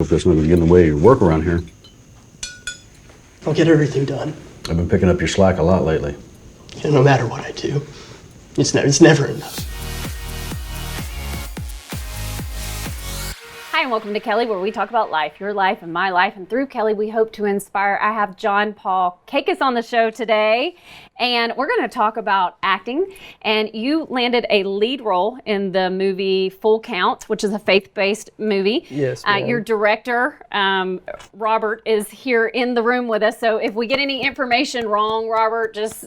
Hope that's not going to get in the way of your work around here. I'll get everything done. I've been picking up your slack a lot lately. And no matter what I do, it's never enough. Hi, and welcome to Kelly, where we talk about life, your life and my life. And through Kelly, we hope to inspire. I have Paul Kakos on the show today, and we're going to talk about acting. And you landed a lead role in the movie Full Count, which is a faith-based movie. Yes, ma'am. Your director, Robert, is here in the room with us. So if we get any information wrong, Robert, just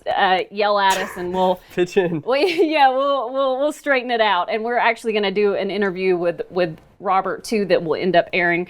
yell at us, and we'll pitch in. We'll straighten it out. And we're actually going to do an interview with Robert too that will end up airing.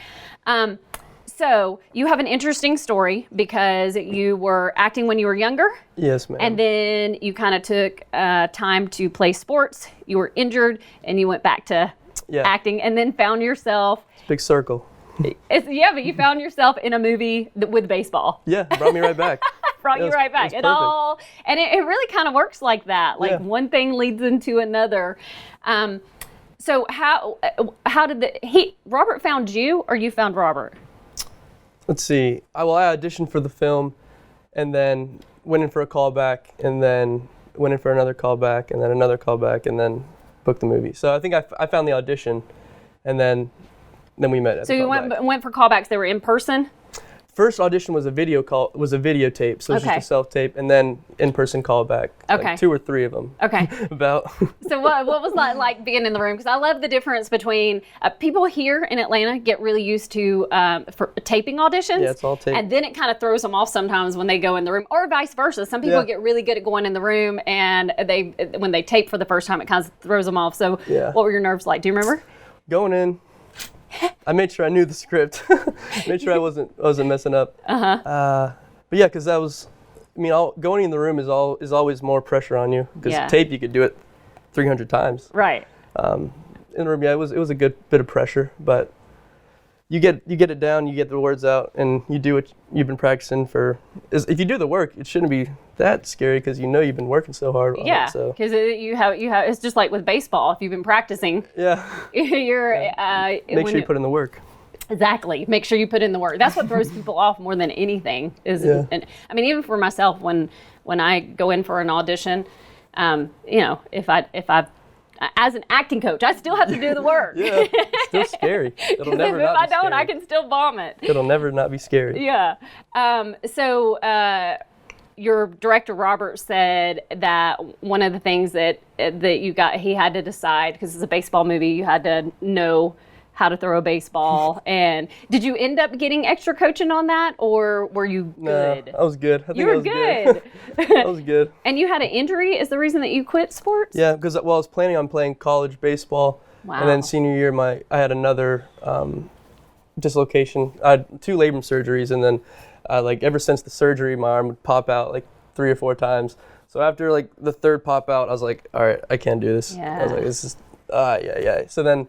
So you have an interesting story because you were acting when you were younger. Yes, ma'am. And then you kind of took time to play sports. You were injured and you went back to acting, and then found yourself. Big circle. But you found yourself in a movie with baseball. Yeah, brought me right back. Brought you right back. It really kind of works like that. Like one thing leads into another. So how did Robert found you, or you found Robert? Let's see. I auditioned for the film, and then went in for a callback, and then went in for another callback, and then another callback, and then booked the movie. So I think I found the audition, and then we met at the callback. So you went for callbacks. They were in person? First audition was a videotape, so it was just a self-tape, and then in-person callback. Okay. Like 2 or 3 of them. Okay. About. So what was that like being in the room? Because I love the difference between people here in Atlanta get really used to for taping auditions. Yeah, it's all tape. And then it kind of throws them off sometimes when they go in the room, or vice versa. Some people get really good at going in the room, and when they tape for the first time, it kind of throws them off. So what were your nerves like? Do you remember? Going in, I made sure I knew the script. Made sure I wasn't messing up. But yeah, because that was, going in the room is always more pressure on you. Because tape, you could do it 300 times. Right. In the room, it was a good bit of pressure, but you get it down, you get the words out, and you do what you've been practicing for. If you do the work, it shouldn't be that scary because you've been working so hard on it. So. Because you have it's just like with baseball. If you've been practicing, you're make sure you put in the work. Exactly. Make sure you put in the work. That's what throws people off more than anything. And even for myself, when I go in for an audition, if I as an acting coach, I still have to do the work. Yeah, it's still scary. It'll never if not I be don't, scary. I can still vomit. It'll never not be scary. Yeah. So your director, Robert, said that one of the things that he had to decide, because it's a baseball movie, you had to know how to throw a baseball. And did you end up getting extra coaching on that, or were you good? No, I was good. I think you were good. I was good. And you had an injury is the reason that you quit sports? Yeah, because I was planning on playing college baseball. Wow. And then senior year, I had another dislocation. I had 2 labrum surgeries, and then ever since the surgery, my arm would pop out like 3 or 4 times. So after the 3rd pop out, I was like, all right, I can't do this. Yeah. I was like, this is, So then,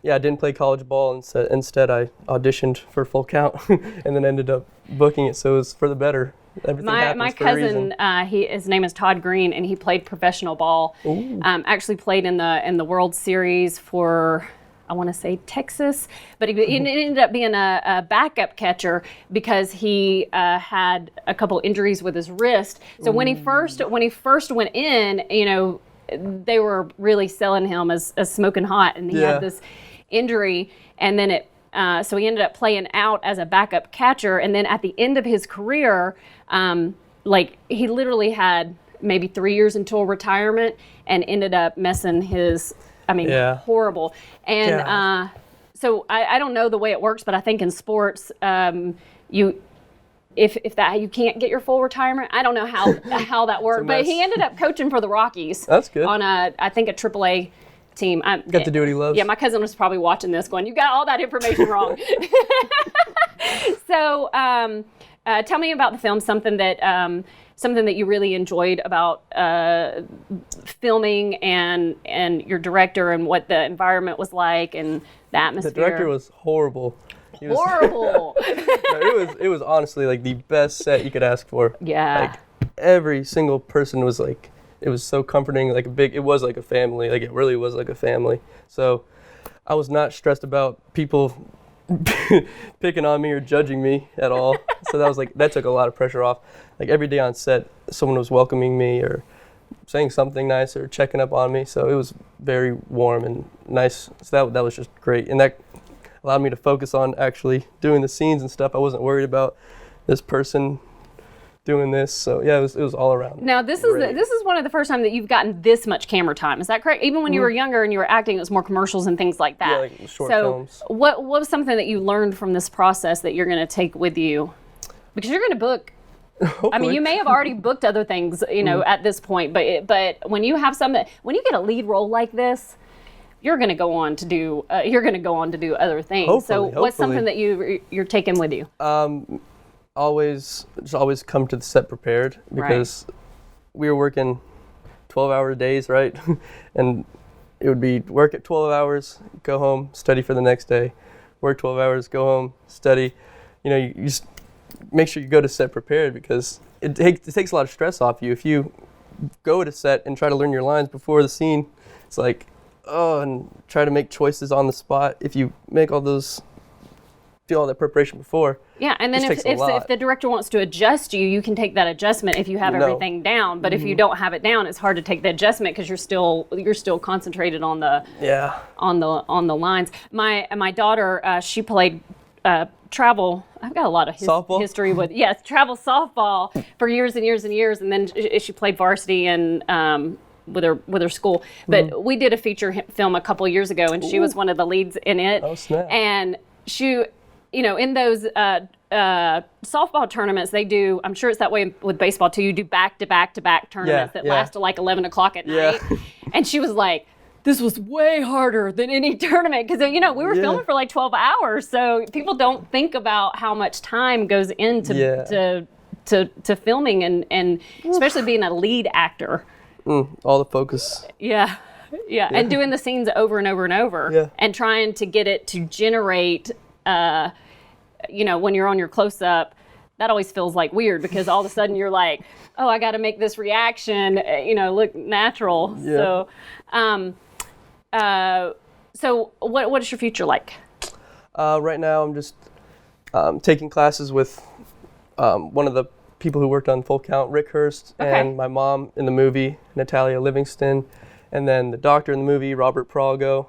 I didn't play college ball. Instead, I auditioned for Full Count and then ended up booking it. So it was for the better. Everything happens my for a reason. cousin, his name is Todd Green, and he played professional ball. Actually played in the World Series for, I want to say Texas, but he ended up being a backup catcher because he had a couple injuries with his wrist. So when he first went in, they were really selling him as smoking hot, and he had this injury, and then so he ended up playing out as a backup catcher, and then at the end of his career, he literally had maybe 3 years until retirement, and ended up messing his, horrible. And so I don't know the way it works, but I think in sports, if that you can't get your full retirement, I don't know how that worked. But he ended up coaching for the Rockies. That's good. On I think a AAA team. Got to do what he loves. Yeah, my cousin was probably watching this going, you got all that information wrong. So tell me about the film, something that you really enjoyed about filming and your director, and what the environment was like and the atmosphere. The director was horrible. Horrible. It was honestly the best set you could ask for. Yeah. Every single person was it was so comforting, it was like a family, it really was like a family. So I was not stressed about people picking on me or judging me at all. So that took a lot of pressure off. Like every day on set, someone was welcoming me or saying something nice or checking up on me. So it was very warm and nice. So that was just great. And that allowed me to focus on actually doing the scenes and stuff. I wasn't worried about this person doing this. So yeah, it was all around. Now this is one of the first time that you've gotten this much camera time. Is that correct? Even when you were younger and you were acting, it was more commercials and things like that. Yeah, like short films. What was something that you learned from this process that you're going to take with you? Because you're going to book. I mean, you may have already booked other things, at this point, but when you have when you get a lead role like this, you're going to go on to do other things. Hopefully. What's something that you're taking with you? Always come to the set prepared, because we were working 12-hour days, right? And it would be work at 12 hours, go home, study for the next day, work 12 hours, go home, study. You just make sure you go to set prepared, because it takes a lot of stress off you. If you go to set and try to learn your lines before the scene, it's like, and try to make choices on the spot. If you make do all that preparation before. Yeah, and then if the director wants to adjust you, you can take that adjustment if you have everything down. But if you don't have it down, it's hard to take the adjustment because you're still concentrated on the on the lines. My daughter, she played travel. I've got a lot of history with travel softball for years and years and years, and then she played varsity and with her school. But we did a feature film a couple of years ago, and she was one of the leads in it. Oh, snap. And she, in those softball tournaments, they do, I'm sure it's that way with baseball too, you do back-to-back-to-back tournaments that last to like 11 o'clock at night. And she was like, this was way harder than any tournament, because we were filming for like 12 hours, so people don't think about how much time goes into to filming and especially being a lead actor. All the focus. Yeah, and doing the scenes over and over and over, and trying to get it to generate, when you're on your close-up, that always feels like weird, because all of a sudden you're like, oh, I got to make this reaction, look natural. Yeah. So what is your future like? Right now I'm just taking classes with one of the people who worked on Full Count, Rick Hurst, and my mom in the movie, Natalia Livingston, and then the doctor in the movie, Robert Prago.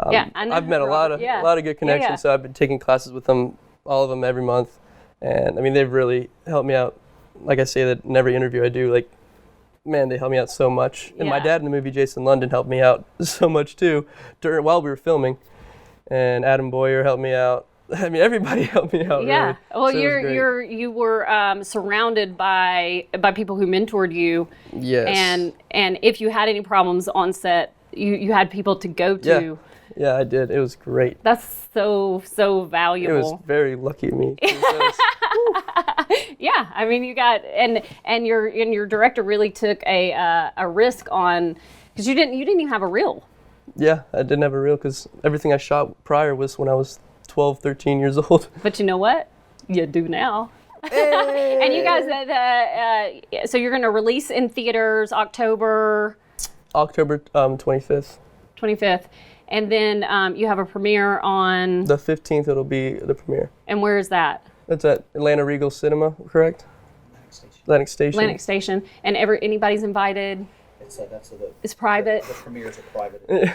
I've met a lot of good connections, so I've been taking classes with them, all of them every month, and I mean they've really helped me out. Like I say that in every interview I do, like, man, they helped me out so much. And my dad in the movie, Jason London, helped me out so much too while we were filming, and Adam Boyer helped me out. I mean, everybody helped me out. Yeah, really. well, So you were surrounded by people who mentored you. Yes. And if you had any problems on set, you had people to go to. Yeah, I did. It was great. That's so valuable. It was very lucky of me. Yeah, I mean, you got and your director really took a risk on, because you didn't even have a reel. Yeah, I didn't have a reel because everything I shot prior was when I was 12, 13 years old. But you know what? You do now. Hey! And you guys, so you're going to release in theaters October 25th. 25th. And then you have a premiere on... The 15th, it'll be the premiere. And where is that? That's at Atlanta Regal Cinema, correct? Atlantic Station. Atlantic Station. And anybody's invited? It's private? The premieres are private. Only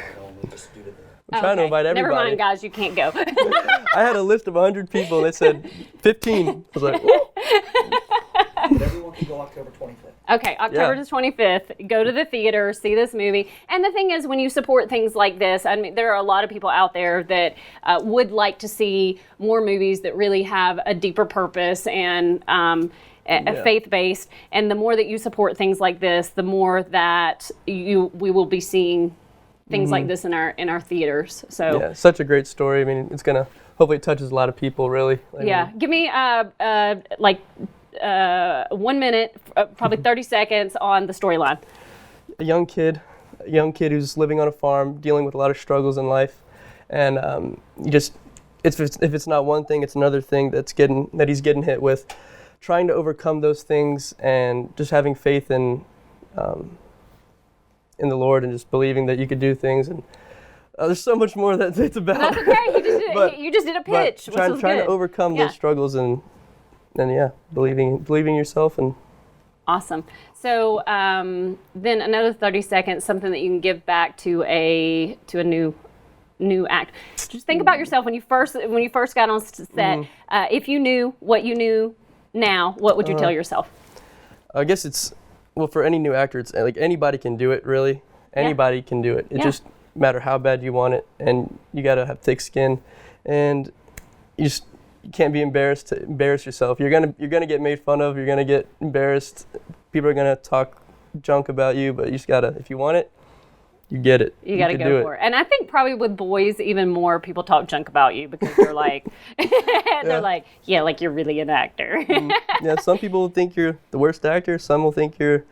just due to the... I'm trying to invite everybody. Never mind, guys, you can't go. I had a list of 100 people, and it said 15. I was like, whoa. But everyone can go October 25th. Okay, October the 25th, go to the theater, see this movie. And the thing is, when you support things like this, I mean, there are a lot of people out there that would like to see more movies that really have a deeper purpose and faith-based. And the more that you support things like this, the more that we will be seeing things like this in our theaters. So yeah, such a great story. I mean, it's gonna hopefully it touches a lot of people, really. Give me 1 minute, probably 30 seconds on the storyline. A young kid who's living on a farm, dealing with a lot of struggles in life, and if it's not one thing, it's another thing that he's getting hit with. Trying to overcome those things and just having faith in the Lord and just believing that you could do things. And There's so much more that it's about. That's okay. You just did a But pitch, which trying was to good. overcome Yeah. those struggles and yeah, believing in yourself and. Awesome. So then another 30 seconds, something that you can give back to a new act. Just think about yourself when you first got on set. If you knew what you knew now, what would you tell yourself? I guess it's for any new actor, it's like anybody can do it. Really, anybody can do it. It just matter how bad you want it, and you gotta have thick skin, and you can't be embarrassed to embarrass yourself. You're gonna get made fun of. You're gonna get embarrassed. People are gonna talk junk about you, but you just gotta, if you want it, you get it. You got to go for it. And I think probably with boys, even more people talk junk about you because they're like, like you're really an actor. Yeah, some people will think you're the worst actor. Some will think you're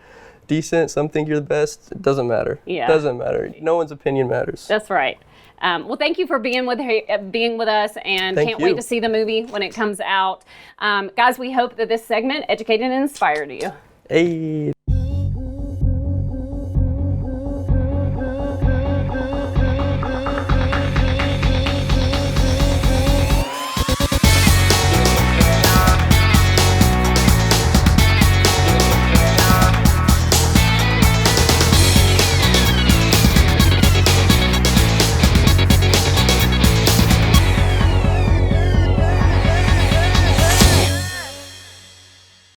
decent. Some think you're the best. It doesn't matter. Yeah. It doesn't matter. No one's opinion matters. That's right. Well, thank you for being with us, and Thank can't you. wait to see the movie when it comes out. Guys, we hope that this segment educated and inspired you. Hey.